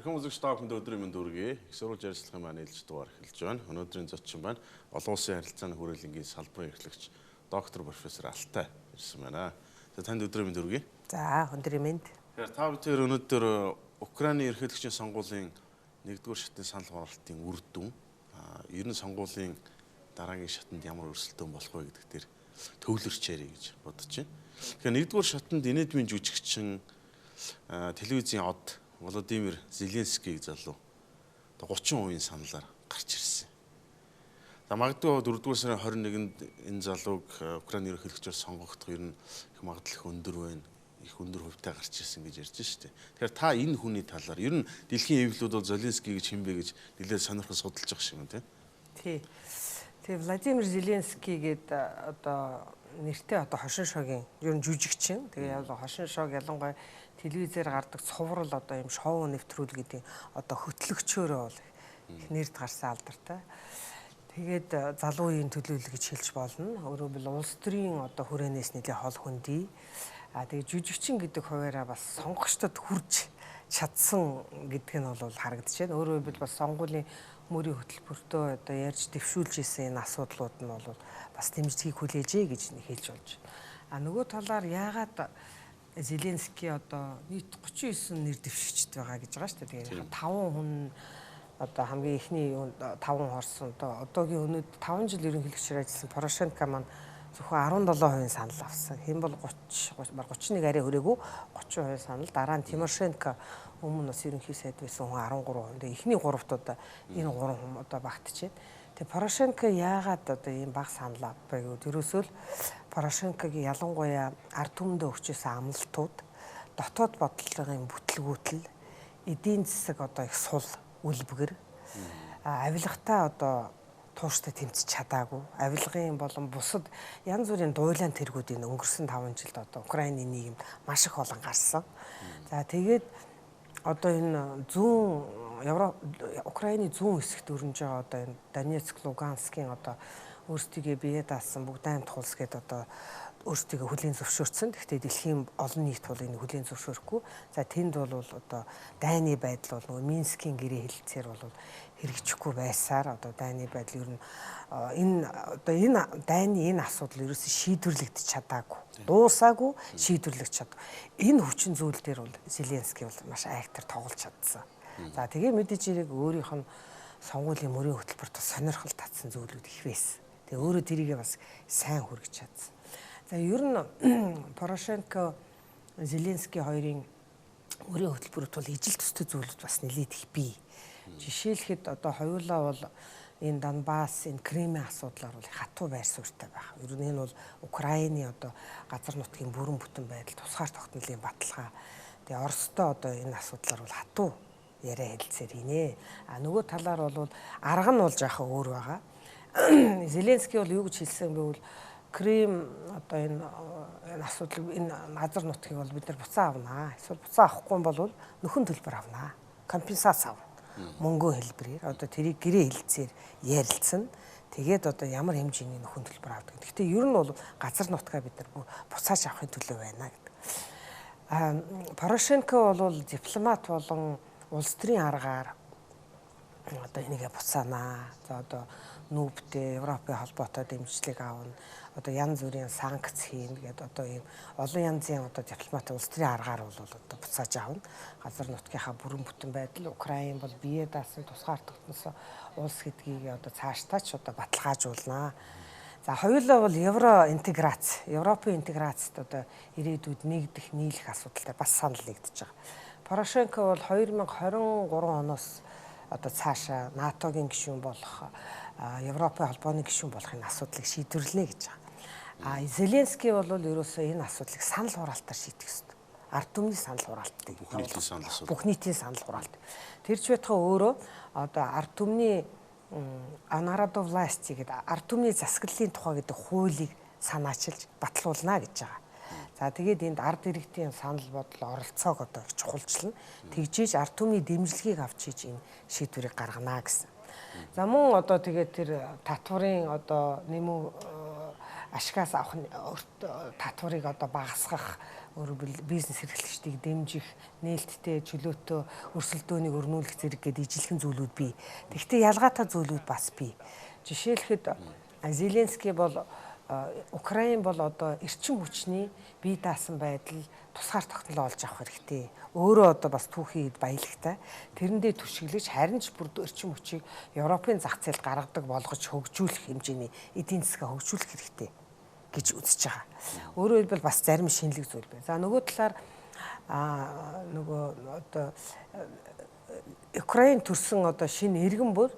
Эрхэм үзэгч та бүхэнд өдрийн мэнд хүргэе. Их сурвалж ярилцлагын маань ээлж дугаар эхэлж байна. Өнөөдрийн зочин маань олон улсын харилцааны хүрээлэнгийн салбарын эрхлэгч доктор профессор Алтай ирсэн байна. За танд өдрийн мэнд хүргэе. За өдрийн мэнд. Тэгэхээр та бүхэн өнөөдөр Украины эрхлэгчийн сонгуулийн 1-р шатны санал хураалтын үр дүн, ер нь сонгуулийн дараагийн шатанд ямар өрсөлдөөн болох вэ гэдэг дээр төвлөрч ярих гэж бодож байна. Тэгэхээр 1-р шатанд инээдмийн жүжигчин телевизийн од Володимир Зеленский залуу 30% саналаар гарч ирсэн. За магадгүй 4-р сарын 21-нд энэ залууг Украины ерөнхийлөгчөөр сонгогдох ер нь их магадлал өндөр байна. Их өндөр хувьтай гарч ирсэн гэж ярьж штэ. Тэгэхээр та энэ хүний талаар ер нь дэлхийн эвлүүд бол Зеленский гэж хинбэ гэж нэлээд сонирхол судалж байгаа шиг байна тий. Тэгээ Владимир Зеленский гээд одоо нэртэй одоо хошин шогийн ер нь жүжигчин. Тэгээ хошин шог ялангуяа телевизээр гардаг цуврал одоо юм шоу нэвтрүүлгийн одоо хөтлөгчөөрөө бол их нэрд гарсан алдартай. Тэгээд залуугийн төлөөлөл гэж хэлж болно. Өөрөөр хэлбэл улс төрийн одоо хүрээнээс нэлээ хол хөндий. Тэгээд жүжигчин гэдэг хуваараа бас сонгогчдод хүрж чадсан гэдг нь бол харагдаж байна. Өөрөөр хэлбэл бас сонгуулийн мөрийн хөтөлбөртөө одоо ярьж дэвшүүлж исэн энэ асуудлууд нь бол бас дэмжлэгийг хүлээжээ гэж хэлж болж байна. Нөгөө талаар яагаад Зеленский одоо нийт 39 нэр дэвшигчд байгаа гэж байгаа шүү дээ. Тэгээд 5 хүн одоо хамгийн ихний 5 хорсон одоогийн өнөөдөр 5 жил ерөнхийлөгчөөр ажилласан Порошенко маань зөвхөн 17% санал авсан. Хэн бол 31 арай хүрээгүй 30% санал. Дараа нь Тимошенко өмнө бас ерөнхий сайд байсан хүн 13%. Тэгээ ихний гуравтууд энэ 3 хүн одоо багтжээ. Тэгээ Порошенко яагаад одоо ийм бага санал авбай гэвэл ерөөсөө л Порошенкогийн ялангуяа ард түмэндээ өгчөөсөн амлалтууд, дотоод бодлогын бүтлгүүтэл, эдийн засаг одоо их сул үлбгэр, авилгатаа одоо тууштай тэмцэж чадаагүй, авилгын болон бусад янз бүрийн дуйлан тэргүүдийн өнгөрсөн 5 жилд одоо Украины нийгэмд маш их олон гарсан. За тэгээд одоо энэ Украины зүүн хэсэгт өрнөж байгаа одоо энэ Донецк, Луганскийн одоо өөрсдийгөө бие даасан бүгд аймт хулс гэдэг одоо өөрсдийгөө хүлээн зөвшөөрсөн. Гэхдээ дэлхийн олон нийт бол энэ хүлээн зөвшөөрөхгүй. За тэнд бол одоо дайны байдал бол нөгөө Минскийн гэрээ хэлэлцээр бол хэрэгжихгүй байсаар одоо дайны байдал ер нь энэ дайны энэ асуудал ерөөсөө шийдвэрлэгдэж чадаагүй. Дуусаагүй шийдвэрлэгдэж чадав. Энэ хүчин зүйл дээр бол Зеленский бол маш айхтар тоглож чадсан. За тэгээ мэдээж ирэх өөрийнх нь сонгуулийн мөрийн хөтөлбөрт сонирхол татсан зүйлүүд их байсан. Тэгээ өөрөө тэрийгээ бас сайн хүргэж чадсан. За ер нь Порошенко, Зеленский хоёрын мөрийн хөтөлбөрт бол ижил төстэй зүйлүүд бас нэлээд их бий. Жишээлхэд одоо хоёулаа бол энэ Донбасс, энэ Кремийн асуудлаар бол хатуу байр суурьтай байх. Ер нь энэ бол Украины одоо газар нутгийн бүрэн бүтэн байдал, тусгаар тогтнолын баталгаа. Тэгээ Оростой одоо энэ асуудлаар бол хатуу яриа хэлцээр хийнэ. Нөгөө талаар бол арга нь бол жаахан өөр байгаа. Зеленский бол юу гэж хэлсэн бэ бол Крем одоо энэ асуудал энэ газар нутгийг бол бид нар буцаа авнаа. Эсвэл буцаа авахгүй бол нөхөн төлбөр авнаа. Компенсац авна. Мөнгөө хэлбэрээр одоо тэрийг гэрээ хэлцээр ярилцсан. Тэгээд одоо ямар хэмжээний нөхөн төлбөр авдаг. Гэхдээ ер нь бол газар нутгаа бид нар буцааж авахын төлөө байна гэдэг. Порошенко бол дипломат болон улс төрийн аргаар одоо энийгээ буцаанаа. За одоо нүүбтэй Европын холбоотой дэмжлэг аавна. Одоо янз бүрийн санкц хийн гэдэг одоо ийм олон янзын одоо дипломат улс төрийн аргаар бол одоо буцааж аавна. Газар нутгийнхаа бүрэн бүтэн байдал Украин бол бие даасан тусгаар тогтносон улс гэдгийг одоо цаашдаач одоо баталгаажуулнаа. За хоёулаа бол Европын интеграцид одоо ирээдүйд нэгдэх нийлэх асуудалтай бас санал нэгдэж байгаа. Порошенко бол 2023 оноос одоо цаашаа НАТОгийн гишүүн болох Европын холбооны гишүүн болохын асуудлыг шийдвэрлэнэ гэж байгаа. Зеленский бол ерөөсөө энэ асуудлыг санал хураалтаар шийдэх ёстой. Ард түмний санал хураалтыг бүх нийтийн санал хураалт. Тэр ч байтугай өөрөө одоо ард түмний Народов власти гэдэг ард түмний засаглалын тухай гэдэг хуулийг санаачилж батлуулна гэж байгаа. За тэгээд энд ард иргэдийн санал бодол оролцоог одоо чухалчлана. Тэгжээж ард түмний дэмжлэгийг авч хийж энэ шийдвэрийг гаргана гэсэн. За мөн одоо тэгээд тэр татварын одоо нэмүү ашигаас авах татварыг одоо багасгах, өөрөөр бизнес эрхлэгчдийг дэмжих, нээлттэй чөлөөтэй өрсөлдөөнийг өрнүүлэх зэрэг гээд ижилхэн зүйлүүд бий. Гэхдээ ялгаатай зүйлүүд бас бий. Жишээлхэд Зеленский бол Украин бол одоо эрчим хүчний бие даасан байдал тусгаар тогтнол олж авах хэрэгтэй. Өөрөө одоо бас түүхийн хэд баялагтай. Тэрэндээ түшиглэж харин ч бүр эрчим хүчийг Европын зах зээлд гаргадаг болгож хөгжүүлэх хэмжээний эдийн засгаа хөгжүүлэх хэрэгтэй гэж үзэж байгаа. Өөрөөр хэлбэл бас зарим шинэлэг зүйл байна. За нөгөө талаар нөгөө одоо Украин төрсэн одоо шинэ иргэн бүр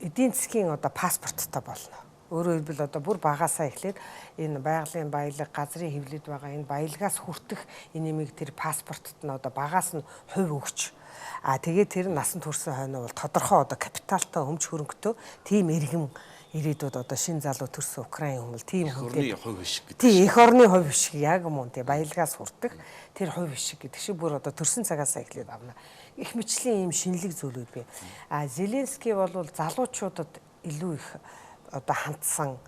эдийн засгийн одоо паспорттой болно. Өөрөөр хэлбэл одоо бүр багасаа эхлээд энэ байгалийн баялаг, газрын хэвлэлд байгаа энэ баялагаас хүртэх энэ нэмийг тэр паспортод нь одоо багаас нь хувь өгч тэгээд тэр насан турсан хойно бол тодорхой одоо капиталтай өмч хөрөнгөтэй тийм иргэн ирээдүйд одоо шин залуу төрсэн Украин хүмүүс тийм хувийн хувь хишг гэдэг. Тийм эх орны хувь хишг яг мөн тийм баялагаас хүртэх тэр хувь хишг гэдэг шиг бүр одоо төрсэн цагаас эхлээд авна. Их мэтчлийн ийм шинэлэг зүйлүүд бий. Зеленский бол залуучуудад илүү их одоо хандсан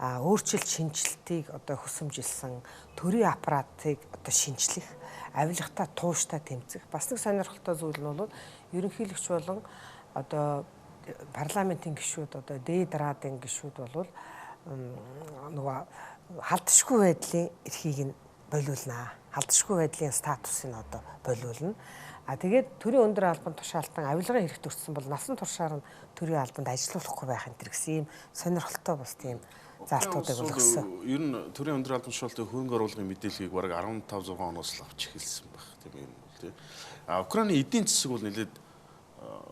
өөрчлөлт шинжилтийг одоо хөсөмжилсэн төрийн аппаратыг одоо шинжлэх, авилгатай тууштай тэмцэх. Бас нэг сонирхолтой зүйл нь бол ерөнхийлөгч болон одоо парламентын гишүүд одоо дээд раадын гишүүд бол нөгөө халдшгүй байдлын эрхийг нь болиулнаа. Халдшгүй байдлын статусыг одоо болиулна. Тэгээд төрийн өндөр албан тушаалтан авилгын хэрэгт өртсөн бол насан туршаар нь төрийн албанд ажиллахгүй байх энэ гэсэн ийм сонирхолтой бас тийм залтуудыг өгсөн. Ер нь төрийн өндөр албан тушаалтын хөрөнгө оруулалтын мэдээллийг бараг 15-6 оноос л авч эхэлсэн байх тийм юм бол тийм. Украины эдийн засаг бол нэлээд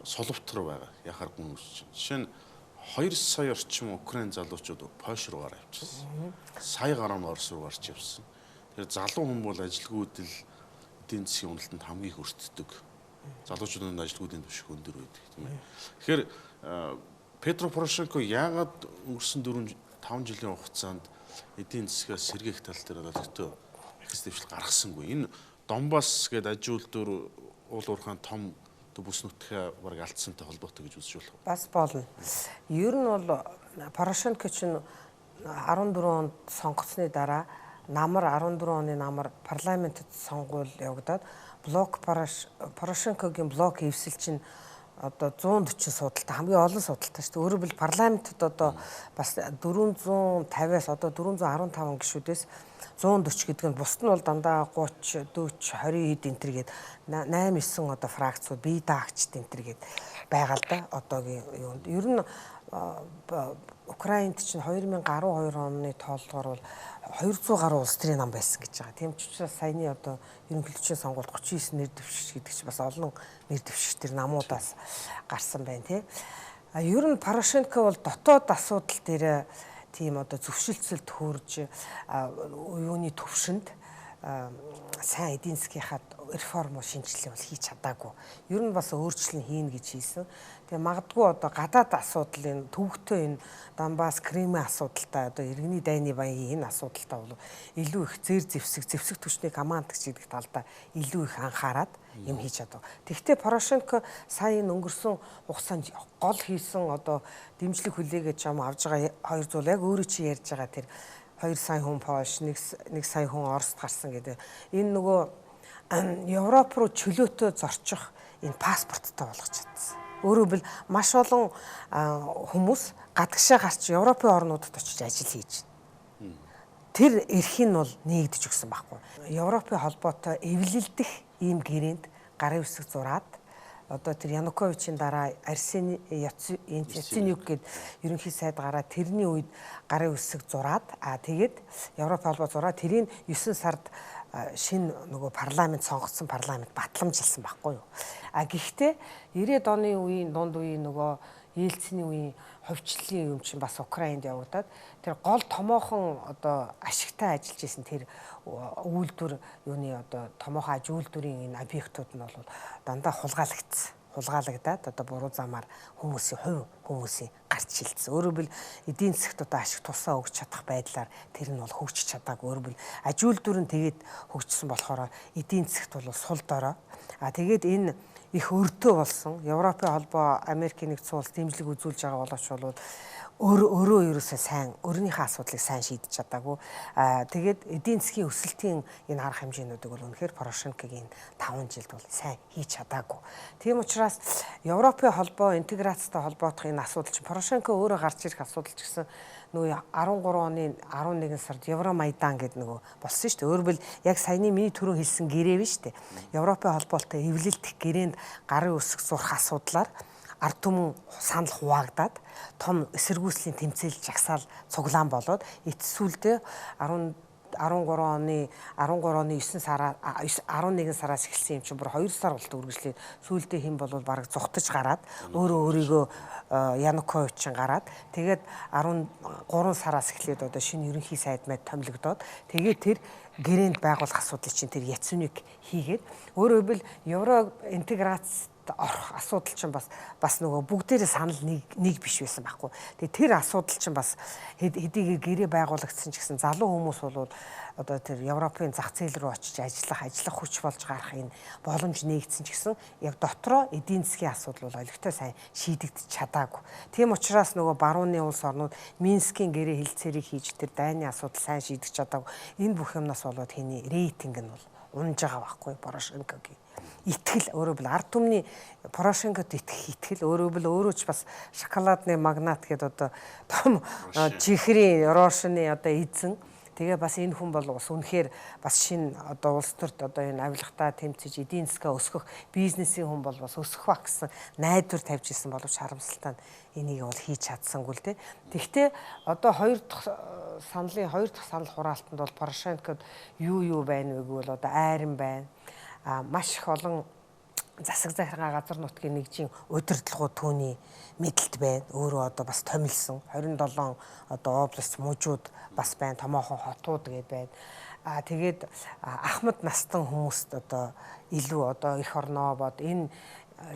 соловтор байгаа. Яхааргүй үүсч. Жишээ нь 2 сая орчим Украин залуучууд Польш руугаар явчихсан. Сая гаруй нь Орос руу гарч явсан. Тэр залуу хүн бол ажилгүйдэл эдийн засгийн уналтанд хамгийн их өртдөг. Залуучуудын ажилгүйдийн түвшин өндөр байдаг тийм ээ. Тэгэхээр Петро Порошенко яагаад өнгөрсөн 4-5 жилийн хугацаанд эдийн засгаас сэргээх тал дээр олигтой ахис дэвшил гаргасангүй. Энэ Донбасс гэдэг аж үйлдвэр уул уурхайн том бүс нутгаа бараг алдсантай холбоотой гэж үзэж болох. Бас болно. Ер нь бол Порошенко чинь 14 онд сонгогдсны дараа намар 14 оны намар парламентэд сонгуул явагдаад блок Порошенкогийн блок эвсэл чинь одоо 140 судалтай хамгийн олон судалтай шүү дээ. Өөрөөр хэлбэл парламентэд одоо бас 450-аас одоо 415 гишүүдээс 140 гэдэг нь бусд нь бол дандаа 30, 40, 20 хэд энтер гээд 8-9 одоо фракцууд бие даагчд энтер гээд байгаа л да. Одоогийн юунд. Ер нь Украинд чинь 2012 оны тооллогоор бол 200 гаруй улс төрийн нам байсан гэж байгаа. Тийм ч учраас саяны одоо ерөнхийлөгчийн сонгуульд 39 нэр дэвшигч гэдэг чинь бас олон нэр дэвшигч тэр намуудаас гарсан байна тий. Ер нь Порошенко бол дотоод асуудал дээр тийм одоо зөвшөлтсөлд хөрж юуны төвшөнд сайн эдийн засгийнхаа реформ шинжилгээ бол хийж чадаагүй. Ер нь бас өөрчлөлт хийнэ гэж хэлсэн. Тэгээ магадгүй одоо гадаад асуудал энэ төвөгтэй энэ Донбасс, Кремийн асуудалтай одоо иргэний дайны баян энэ асуудалтай бол илүү их зэвсэг түвшний командч гэдэг талдаа илүү их анхаарад юм хийж чадав. Тэгвэл Порошенко сая өнгөрсөн хугацаанд гол хийсэн одоо дэмжлэг хүлээгээд юм авж байгаа хоёр зүйл яг өөрөө чи ярьж байгаа тэр 2 сая хүн Польш, 1 сая хүн Оросд гарсан гэдэг. Энэ нөгөө Европ руу чөлөөтэй зорчих энэ паспорттой болгож чадсан. Өөрөөр хэлбэл маш олон хүмүүс гадагшаа гарч Европын орнуудад очиж ажил хийж байна. Тэр эрх нь бол нээгдэж өгсөн байхгүй. Европын холбоотой эвлэлдэх ийм гэрээнд гарын үсэг зураад одоо тэр Януковичийн дараа Арсений Яценюк гээд ерөнхий сайд гараад тэрний үед гарын үсэг зураад тэгээд Европ холбоо зураад тэрийг 9 сард шинэ нөгөө парламент сонгогдсон парламент батламжилсан байхгүй юу. Гэхдээ 90-ад оны үеийн дунд үеийн нөгөө Ельциний үеийн ховчлолын юм чинь бас Украинд явагдаад тэр гол томоохон одоо ашигтай ажиллаж исэн тэр үйлдвэр юуны одоо томоохон аж үйлдвэрийн энэ объектууд нь бол дандаа хулгайлагдсан. хулгайлагдаад одоо буруу замаар хүмүүсийн гарч шилцсэн. Өөрөөр хэлбэл эдийн засгт одоо ашиг тусаа өгч чадах байдлаар тэр нь бол хөгжиж чадаагүй. Өөрөөр хэлбэл ажилтнууд нь тэгээд хөгжсөн болохоор эдийн засгт бол сул дорой. Тэгээд энэ их өртөө болсон. Европын холбоо, Америкийн нэгдсэн улс дэмжлэг үзүүлж байгаа боловч бол өөрөө ерөөсөө сайн өөрийнхөө асуудлыг сайн шийдэж чадаагүй. Тэгээд эдийн засгийн өсөлтийн энэ арга хэмжээнүүдийг бол үнэхээр Порошенкогийн 5 жилд бол сайн хийж чадаагүй. Тийм учраас Европын холбоо интеграцтай холбоотох энэ асуудал чинь Порошенко өөрөө гарч ирэх асуудал ч гэсэн нөгөө 13 оны 11 сард Евромайдан гэдэг нөгөө болсон шүү дээ. Өөрөөр яг саяны миний түрүү хэлсэн гэрээ биш үү? Европын холбоотой эвлэлдэх гэрээнд гарын үсэг зурх асуудлаар ард түмэн санал хуваагдаад том эсэргүүцлийн тэмцээл жагсаал цуглаан болоод эцсүүлдээ 13 оны 9 сараа 11 сараас эхэлсэн юм чинь бүр 2 сар болт үргэлжлээд сүүлдээ хэн бол бараг зүхтэж гараад өөрийгөө Януковичийн гараад тэгээд 13 сараас эхлээд одоо шинэ ерөнхий сайд мэд томилогдоод тэгээд тэр гэрээнд байгуулах асуудлыг чинь тэр Яценюк хийгээд өөрөөр хэлбэл евро интеграц орох асуудал чинь бас нөгөө бүгдээрээ санал нэг биш байсан байхгүй. Тэгээ тэр асуудал чинь бас хэдийгээр гэрээ байгуулагдсан ч гэсэн залуу хүмүүс бол одоо тэр Европын зах зээл рүү очиж ажиллах хүч болж гарах энэ боломж нэгдсэн ч гэсэн яг дотроо эдийн засгийн асуудал бол олигтой сайн шийдэгдэж чадаагүй. Тийм учраас нөгөө барууны улс орнууд Минскийн гэрээ хэлцээрийг хийж тэр дайны асуудал сайн шийдэж чадаагүй. Энэ бүх юмнаас болоод хэний рейтинг нь бол унж байгаа байхгүй Порошенкогийн. Итгэл өөрөөр хэлбэл ард түмний Порошенкод итгэх итгэл өөрөөр хэлбэл өөрөө ч бас шоколадны магнат гэдэг одоо том чихрийн Рошны одоо эзэн. Тэгээ бас энэ хүн бол бас үнэхээр бас шинэ одоо улс төрд одоо энэ авилгатаа тэмцэж эдийн засгаа өсгөх бизнесийн хүн бол бас өсөх ба гэсэн найдвар тавьж исэн боловч харамсалтай нь энийг бол хийж чадсангүй л дээ. Тэгэхдээ одоо хоёр дахь санал хураалтанд бол Порошенкод юу байна вэ гэвэл одоо айран байна. Маш их олон засаг захиргаа газар нутгийн нэгжийн удирдлагууд түүний мэдлэлд байна. Өөрөө одоо бас томилсон 27 одоо област мужууд бас байна. Томоохон хотууд гээд байна. Тэгээд Ахмад настан хүмүүст одоо илүү одоо эх орноо бод энэ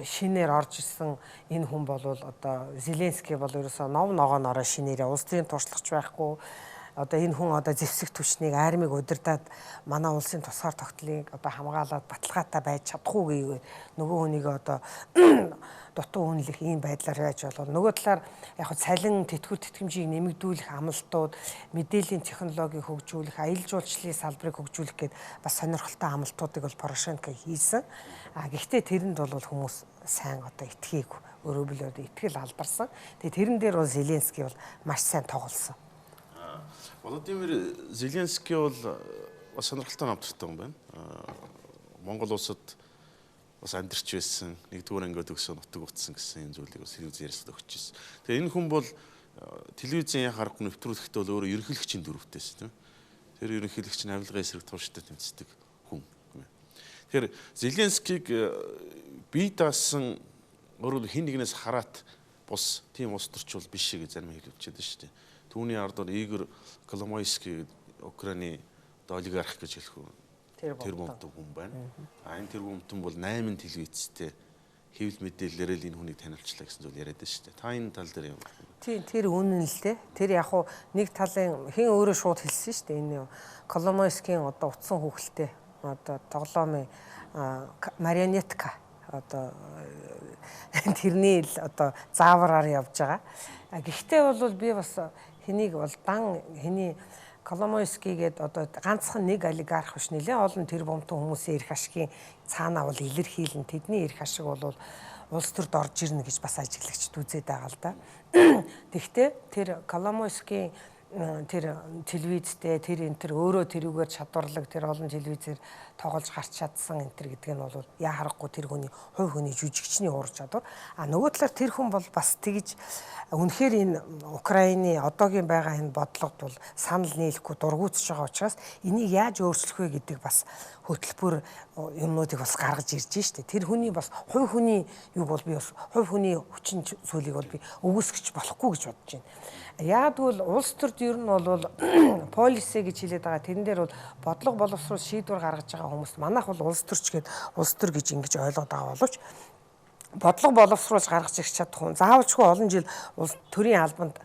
шинээр орж исэн энэ хүн бол одоо Зеленский бол ерөөсөө ном ногоонороо шинээрээ улс төрийн туршлагач байхгүй. Одоо энэ хүн одоо зэвсэг түвшнийг армийг удирдаад манай улсын тусгаар тогтлыг одоо хамгаалаад баталгаатай байж чадахгүй гэвэл нөгөө хүнийг одоо дутуу үнэлэх ийм байдлаар байж болов. Нөгөө талаар яг цалин тэтгэвэр тэтгэмжийг нэмэгдүүлэх амлалтууд, мэдээллийн технологиг хөгжүүлэх, аялал жуулчлалын салбарыг хөгжүүлэх гээд бас сонирхолтой амлалтуудыг бол Порошенко хийсэн. Гэхдээ тэрэнд бол хүмүүс сайн одоо итгээгүй. Өөрөөр хэлбэл итгэл алдарсан. Тэгээ тэрэн дээр бол Зеленский бол маш сайн тоглосон. Владимир Зеленский бол бас сонирхолтой намтартай хүн байна. Монгол улсад бас амьдарч байсан, нэгдүгээр ангид өгсөн, нутаг утсан гэсэн энэ зүйлийг бас телевиз ярьсад өгч ирсэн. Тэгэхээр энэ хүн бол телевизийн яхаа харахгүй нэвтрүүлэхдээ бол өөрөө ерөнхийлөгчийн дүрвтэйс тийм. Тэр ерөнхийлөгч нь авилгын эсрэг турштай тэмцдэг хүн. Тэгэхээр Зеленскийг бие даасан өөрөөр хин нэгнээс хараат бус тийм улс төрч бол биш гэж зарим хэлвчихэд байна шүү дээ. Түүний ард бол Игорь Коломойский Украины олигарх гэж хэлэх үү. Тэр бомтон хүн байна. Энэ тэр бомтон бол 8 телевизтэй хэвлэл мэдээлэлээр л энэ хүнийг танилцлаа гэсэн зүйл яриад байна шүү дээ. Та энэ тал дээр юм. Тийм тэр үнэн л дээ. Тэр яг хуу нэг талын хэн өөрөө шууд хэлсэн шүү дээ. Энэ Коломойскийн одоо утсан хүүхэлтэй одоо тоглоомын марионетка одоо тэрний л одоо заавраар явж байгаа. Гэхдээ бол би бас хэнийг бол хэний Коломойский гээд одоо ганцхан нэг олигарх биш нэлээ олон тэр бомтон хүмүүсийн эрх ашигын цаанаа бол илэрхийлэн тэдний эрх ашиг бол улс төрд орж ирнэ гэж бас ажиглагчд үзээд байгаа л да. Тэгэхдээ тэр Коломойский тэр телевизтэй тэр өөрөө тэрүүгээр чадварлаг тэр олон телевизээр тоглож гарч чадсан энэ гэдэг нь бол яа харахгүй тэр хүний хувь хүний жүжигчний ур чадвар. Нөгөө талаар тэр хүн бол бас тэгж үнэхээр энэ Украины одоогийн байгаа энэ бодлогод бол санал нийлэхгүй дургуутж байгаа учраас энийг яаж өөрчлөх вэ гэдэг бас хөтөлбөр юмнуудыг бас гаргаж ирж штэ. Тэр хүний бас хувь хүний юу бол би бас хувь хүний хүчин зүйлийг бол би өгөөсгөж болохгүй гэж бодож байна. Яг бол улс төрд ер нь бол полиси гэж хэлээд байгаа. Тэрэн дээр бол бодлого боловсруул шийдвэр гаргаж байгаа хүмүүс. Манайх бол улс төрч гээд улс төр гэж ингэж ойлгоод байгаа боловч бодлого боловсруулж гаргаж ирэх чадах хүн заавалчгүй олон жил улс төрийн албанд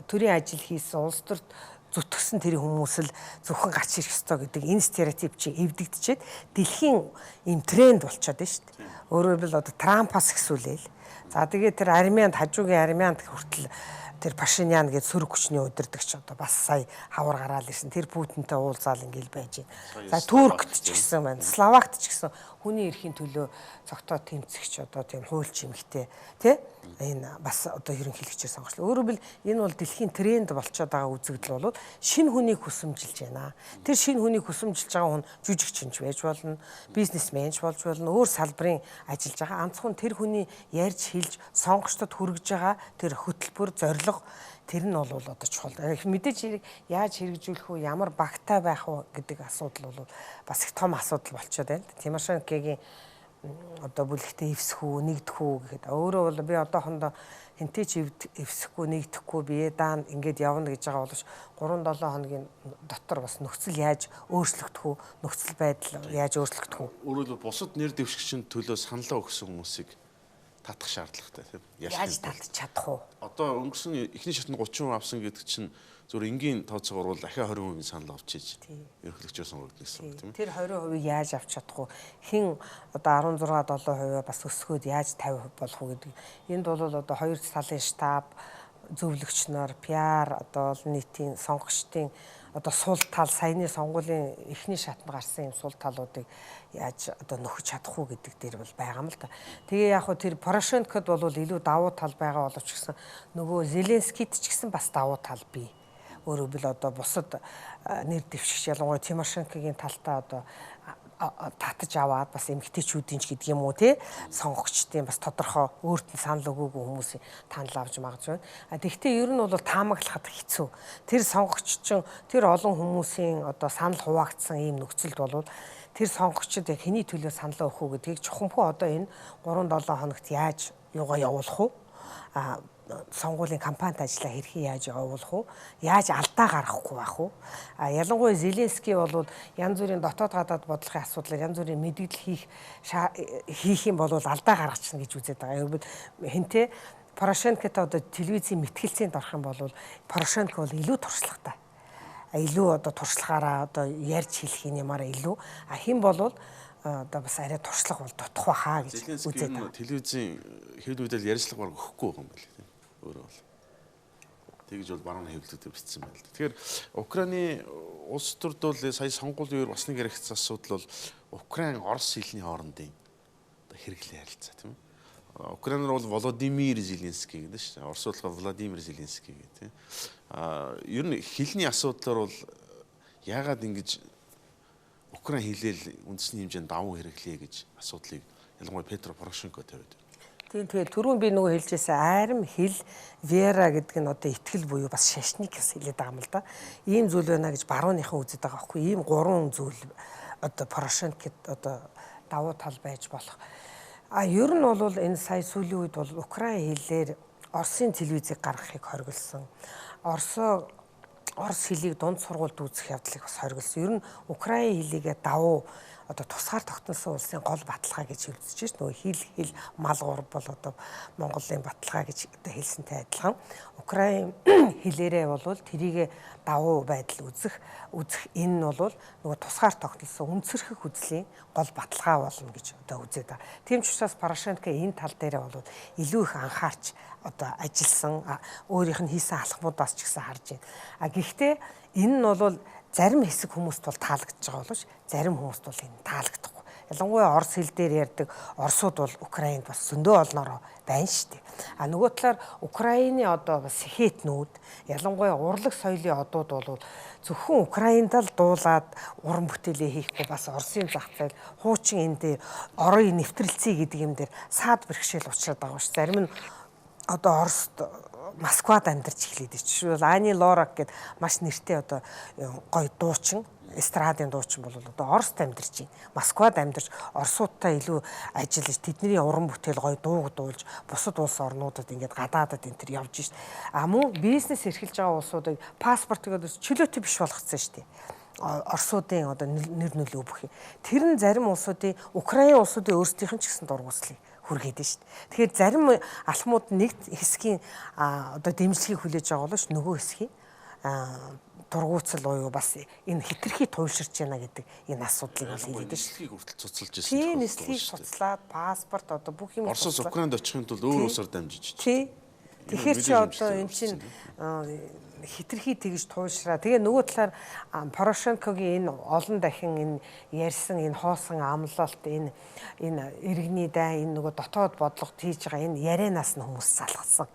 төрийн ажил хийсэн улс төрт зүтгэсэн тэр хүмүүс л зөвхөн гарч ирэх ёстой гэдэг энэ стереотип чи эвдэгдчихэд дэлхийн ийм тренд болчиход байна шүү дээ. Өөрөөр хэлбэл одоо Трампаас ихсүүлээл. За тэгээд тэр армянд хажуугийн армянд хүртэл тэр Пашинян гэж сөрөг хүчний удирдагч одоо бас сая хавар гараал ирсэн. Тэр Путинтай уулзаал ингээл байж байна. За Туркт ч гэсэн байна. Словакт ч гэсэн хүний эрхийн төлөө цогтоо тэмцэгч одоо тийм хуульч эмэгтэй тий энэ бас одоо ерөнхийлөгчээр сонгочлоо. Өөрөөр хэлбэл энэ бол дэлхийн тренд болчиход байгаа үзэгдэл бол шинэ хүнийг хүсэмжилж байна. Тэр шинэ хүнийг хүсэмжилж байгаа хүн жүжигчинч байж болно, бизнесменч болж болно, өөр салбарын ажиллаж байгаа. Анцхан тэр хүний ярьж хэлж сонгогчдод хүргэж байгаа тэр хөтөлбөр зорилго тэр нь бол одоо чухал. Мэдээж яаж хэрэгжүүлэх вэ? Ямар багтаа байх вэ гэдэг асуудал бол бас их том асуудал болчиход байна. Тимошенкогийн одоо бүлэгтээ эвсэх үү, нэгдэх үү гэхэд өөрөө бол би одоохондоо хинтэй ч эвсэхгүй, нэгдэхгүй бие даан ингээд явна гэж байгаа боловч 3-7 хоногийн дотор бас нөхцөл яаж өөрчлөгдөх үү, нөхцөл байдал яаж өөрчлөгдөх үү? Өөрөөр бусад нэр дэвшигчийн төлөө саналаа өгсөн хүмүүсийг татах шаардлагатай тийм. Яаж татчих чадах уу? Одоо өнгөрсөн эхний шатнд 30% авсан гэдэг чинь зөв энгийн тооцоогоор бол ахиа 20% санал авч ийж ерөнхийлөгчөөр сонгогдсон гэсэн тийм. Тэр 20% яаж авч чадах уу? Хин одоо 16-7% бас өсгөөд яаж 50% болох уу гэдэг. Энд бол одоо хоёр талын штаб, зөвлөгч нар, PR одоо олон нийтийн сонгогчдын одоо сул тал саяны сонгуулийн эхний шатнд гарсан юм сул талуудыг яаж одоо нөхөж чадах уу гэдэг дээр бол байгаа юм л да. Тэгээ яг хөө тэр Порошенкод бол илүү давуу тал байгаа боловч гэсэн нөгөө Зеленскийд ч гэсэн бас давуу тал бий. Өөрөөр хэлбэл одоо бусад нэр дэвшигч ялангуяа Тимошенкогийн талтаа одоо татаж аваад бас эмгтээчүүдийн ч гэдэг юм уу тий сонгогчдын бас тодорхой өөрт нь санал өгөөгүй хүмүүсийн танил авч магадгүй. Тэгвэл ер нь бол таамаглахад хэцүү. Тэр сонгогч чинь тэр олон хүмүүсийн одоо санал хуваагдсан ийм нөхцөлд бол тэр сонгогчид хэний төлөө саналаа өгөх үү гэдгийг чухамхүү одоо энэ 3-7 хоногт яаж юугаа явуулах уу? Сонгуулийн кампанит ажиллаа хэрхэн яаж явуулах уу? Яаж алдаа гаргахгүй байх уу? Ялангуяа Зеленский бол янз бүрийн дотоод гадаад бодлогын асуудлаар янз бүрийн мэдээлэл хийх юм бол алдаа гаргачихна гэж үзээд байгаа. Ерөнхийдөө хинтээ Порошенкотой одоо телевизийн мэтгэлцээнд орох юм бол Порошенко бол илүү туршлагатай. Илүү одоо туршлагаараа одоо ярьж хэлэх юмараа илүү. Хэн бол одоо бас арай туршлага бол дутх байхаа гэж үзээд байна. Телевизийн хэвлэл мэдээлэл ярьцлага баг өгөхгүй байгаа юм байна. Өөрөө бол тэгж бол баруун хэвлэлүүд бичсэн байна л да. Тэгэхээр Украины улс төрд бол сая сонгуулийн үеэр бас нэг яригдсан асуудал бол Украин Орос хэлний хоорондын хэрэглээ харилцаа тийм үү? Украинаар бол Володимир Зеленский гэдэг шүү дээ. Орос улсаар Владимир Зеленский гэдэг тийм. Ер нь хэлний асуудлаар бол яагаад ингэж Украин хэлээл үндэсний хэмжээнд даван хэрэглэе гэж асуудлыг ялангуяа Петро Порошенко тавиад байна. Тийм тэгээд түрүүн би нөгөө хэлжсэн арим хэл вера гэдэг нь одоо итгэл буюу бас шашныг бас хэлээд байгаа юм л да. Ийм зүйл байна гэж барууныхан үздэг байгаа байхгүй. Ийм гурван зүйл одоо Порошенкод одоо давуу тал байж болох. Ер нь бол энэ сая сүүлийн үед бол Украин хэлээр Оросын телевизийг гаргахыг хориглосон. Орос хэлийг дунд сургуульд үзэх явдлыг бас хориглосон. Ер нь Украин хэлийгээ давуу одоо тусгаар тогтносон улсын гол баталгаа гэж хэлж байна. Нөгөө хэл мал гур бол одоо Монголын баталгаа гэж одоо хэлсэнтэй адилхан. Украин хэлээрээ бол тэрийг давуу байдал үзэх энэ нь бол нөгөө тусгаар тогтносон үнцэрхэх үзлийн гол баталгаа болно гэж одоо үзээд байгаа. Тийм ч учраас Порошенко энэ тал дээрээ бол илүү их анхаарч одоо ажилласан өөрийнх нь хийсэн алхмуудаас ч гэсэн харж байна. Гэхдээ энэ нь бол зарим хэсэг хүмүүст бол таалагдж байгаа боловч зарим хүмүүст бол энэ таалагдахгүй. Ялангуяа орос хэл дээр ярьдаг орсууд бол Украинд бас зөндөө олноороо байна шүү дээ. Нөгөө талаар Украины одоо бас сэхэтнүүд ялангуяа урлаг соёлын одууд бол зөвхөн Украинд л дуулаад уран бүтээлээ хийхгүй бас Оросын зах зээл хуучин энэ дээр орон нэвтрэлцээ гэдэг юм дээр саад бэрхшээл учраад байгаа ш. Зарим нь одоо Оросд Москвад амьдарч эхлэв. Жишээлбэл Ани Лорак гэдэг маш нэртэй одоо гоё дуучин, эстрадын дуучин бол одоо Оросд амьдарч байна. Москвад амьдарч орсуудтай илүү ажиллаж тэдний уран бүтээл гоё дууг дуулж бусад улс орнуудад ингээд гадаадад энэ төр явж шít. Мөн бизнес эрхэлж байгаа улсуудыг паспортыг чөлөөтэй биш болгоцсон шүү дээ. Орсуудын одоо нэр нөлөө бүх юм. Тэр нь зарим улсуудын Украин улсуудын өөрсдийнх нь ч гэсэн дургуслыг хүргээд шүү дээ. Тэгэхээр зарим алхмууд нэг хэсгийн одоо дэмжлэгийг хүлээж байгаа боловч нөгөө хэсгийн тургууцал уу бас энэ хитрхи туйлширч байна гэдэг энэ асуудлыг бол хэлээд шүү. Нислэгийг хүртэл цуцалж ирсэн. Тийм, нислэгийг цуцлаад паспорт одоо бүх юм Оросоос Украинд очихын тулд өөр улсаар дамжиж. Тий. Тэгэхээр чи одоо эн чинь хитрхи тэгж туйлшраа. Тэгээ нөгөө талаар Порошенкогийн энэ олон дахин энэ ярьсан энэ хоосон амлалт энэ иргэний дай энэ нөгөө дотоод бодлогот хийж байгаа энэ ярианаас нь хүмүүс салгасан.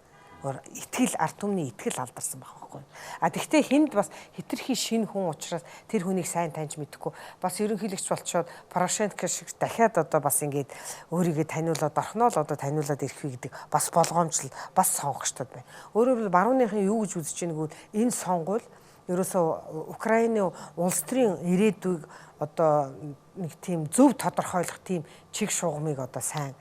Итгэл ард түмний итгэл алдарсан байгаа байхгүй. Тэгвэл хүнд бас хитрхи шинэ хүн учраас тэр хүнийг сайн таньж мэдэхгүй бас ерөнхийлөгч болчоод Порошенко шиг дахиад одоо бас ингээд өөрийгөө таниулаад орхноод одоо таниулаад ирэх гэдэг бас болгоомжлол бас сонгогчдод байна. Өөрөөр хэлбэл барууныхан юу гэж үзэж байгааг нь энэ сонгуул ерөөсөө Украины улс төрийн ирээдүйг одоо нэг тийм зөв тодорхойлох тийм чиг шугамыг одоо сайн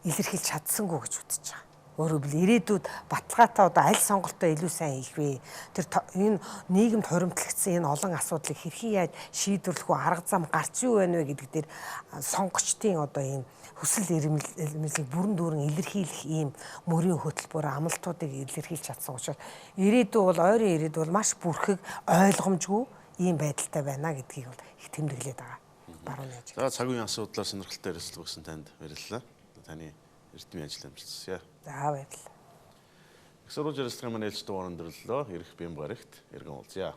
илэрхийлж чадсангүй гэж үзэж байгаа. Өөрөөр хэлбэл ирээдүйд баталгаатай одоо аль сонголтоо илүү сайн хийх вэ? Тэр энэ нийгэмд хуримтлагдсан энэ олон асуудлыг хэрхэн яаж шийдвэрлэх вэ? Арга зам гарч юу байна вэ гэдэг дээр сонгогчдын одоо ийм хүсэл эрмэлзлийг бүрэн дүүрэн илэрхийлэх ийм мөрийн хөтөлбөр амлалтуудыг илэрхийлж чадсан учраас ирээдүй бол ойрын ирээдүй бол маш бүрхэг ойлгомжгүй ийм байдалтай байна гэдгийг бол их тэмдэглээд байгаа. Барууны ажил. За цагийн асуудлаар сонирхолтой ярилцлага өгсөн танд баярлалаа. Таны эрдмийн ажил амжилтсая. За баярлалаа. Их сурвалж ярилцлагын маань ээлж дугаар өндөрлөлөө. Ирэх бям гарагт эргэн уулзъя.